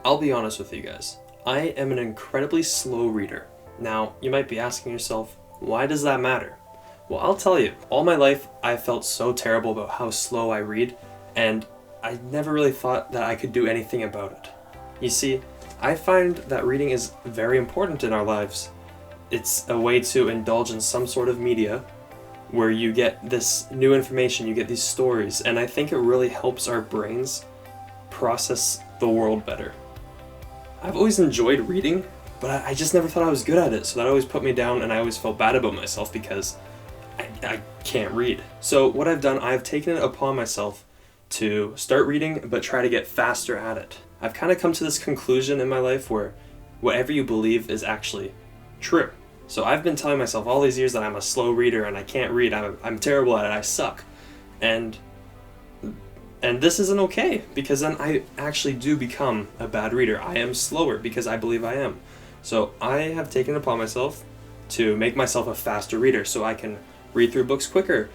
I'll be honest with you guys. I am an incredibly slow reader. Now, you might be asking yourself, why does that matter? Well, I'll tell you, all my life I felt so terrible about how slow I read, and I never really thought that I could do anything about it. You see, I find that reading is very important in our lives. It's a way to indulge in some sort of media where you get this new information, you get these stories, and I think it really helps our brains process the world better. I've always enjoyed reading, but I just never thought I was good at it, so that always put me down, and I always felt bad about myself because I can't read. So what I've done, I've taken it upon myself to start reading, but try to get faster at it. I've kind of come to this conclusion in my life where whatever you believe is actually true. So I've been telling myself all these years that I'm a slow reader and I can't read, I'm terrible at it, I suck. And this isn't okay, because then I actually do become a bad reader. I am slower because I believe I am. So I have taken it upon myself to make myself a faster reader so I can read through books quicker,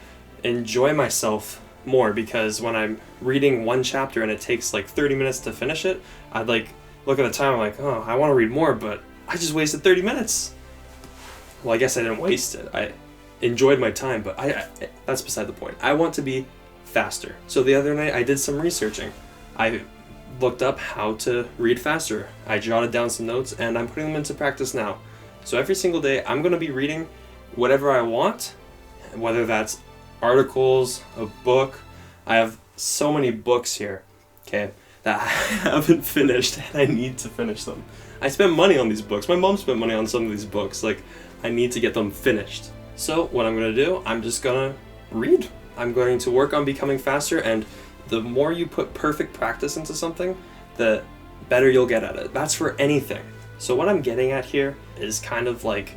enjoy myself more, because when I'm reading one chapter and it takes like 30 minutes to finish it, I'd like look at the time, I'm like, oh, I want to read more, but I just wasted 30 minutes. Well, I guess I didn't waste it. I enjoyed my time, but that's beside the point. I want to be faster. So the other night I did some researching. I looked up how to read faster. I jotted down some notes and I'm putting them into practice now. So every single day I'm going to be reading whatever I want, whether that's articles, a book. I have so many books here, okay, that I haven't finished and I need to finish them. I spent money on these books. My mom spent money on some of these books. Like, I need to get them finished. So what I'm going to do, I'm just going to read. I'm going to work on becoming faster, and the more you put perfect practice into something, the better you'll get at it. That's for anything. So what I'm getting at here is kind of like,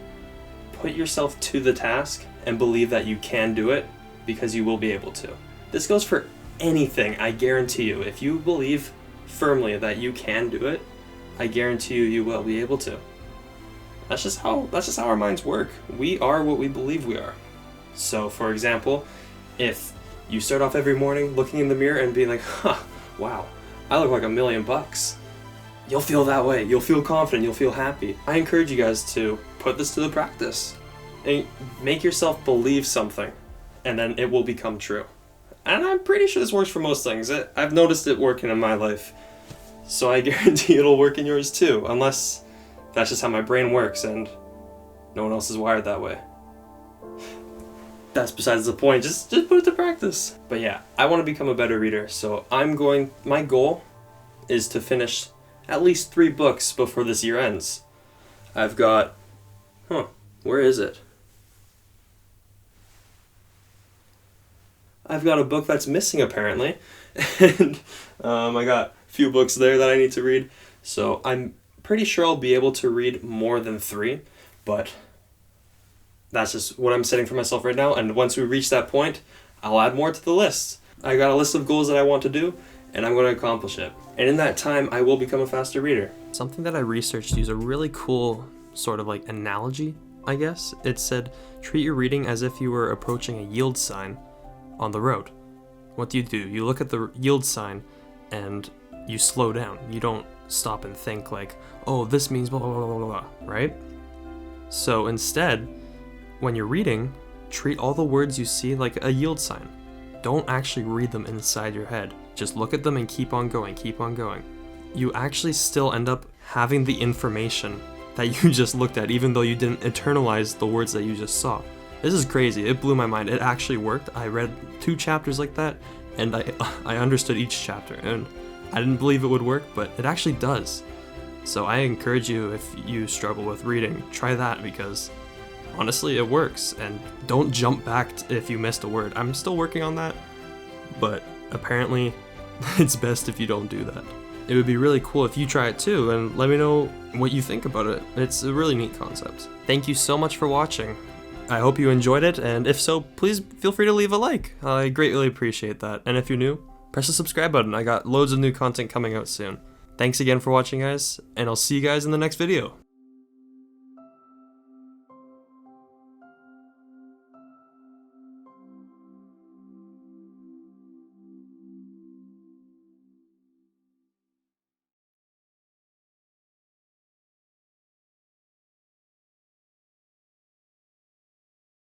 put yourself to the task and believe that you can do it, because you will be able to. This goes for anything, I guarantee you. If you believe firmly that you can do it, I guarantee you, you will be able to. That's just how our minds work. We are what we believe we are. So for example, if you start off every morning looking in the mirror and being like, wow, I look like $1 million, you'll feel that way. You'll feel confident. You'll feel happy. I encourage you guys to put this to the practice. And make yourself believe something, and then it will become true. And I'm pretty sure this works for most things. I've noticed it working in my life. So I guarantee it'll work in yours too, unless that's just how my brain works and no one else is wired that way. That's besides the point. Just put it to practice. But yeah, I want to become a better reader, so my goal is to finish at least 3 books before this year ends. I've got, where is it? I've got a book that's missing apparently, and I got a few books there that I need to read, so I'm pretty sure I'll be able to read more than 3, but that's just what I'm setting for myself right now, and once we reach that point, I'll add more to the list. I got a list of goals that I want to do, and I'm going to accomplish it. And in that time, I will become a faster reader. Something that I researched used a really cool sort of like analogy, I guess. It said, treat your reading as if you were approaching a yield sign on the road. What do? You look at the yield sign and you slow down. You don't stop and think like, oh, this means blah, blah, blah, blah, blah, right? So instead, when you're reading, treat all the words you see like a yield sign. Don't actually read them inside your head. Just look at them and keep on going, keep on going. You actually still end up having the information that you just looked at, even though you didn't internalize the words that you just saw. This is crazy. It blew my mind. It actually worked. I read 2 chapters like that, and I understood each chapter, and I didn't believe it would work, but it actually does. So I encourage you, if you struggle with reading, try that, because honestly, it works. And don't jump back if you missed a word. I'm still working on that, but apparently it's best if you don't do that. It would be really cool if you try it too, and let me know what you think about it. It's a really neat concept. Thank you so much for watching. I hope you enjoyed it, and if so, please feel free to leave a like. I greatly appreciate that. And if you're new, press the subscribe button. I got loads of new content coming out soon. Thanks again for watching, guys, and I'll see you guys in the next video.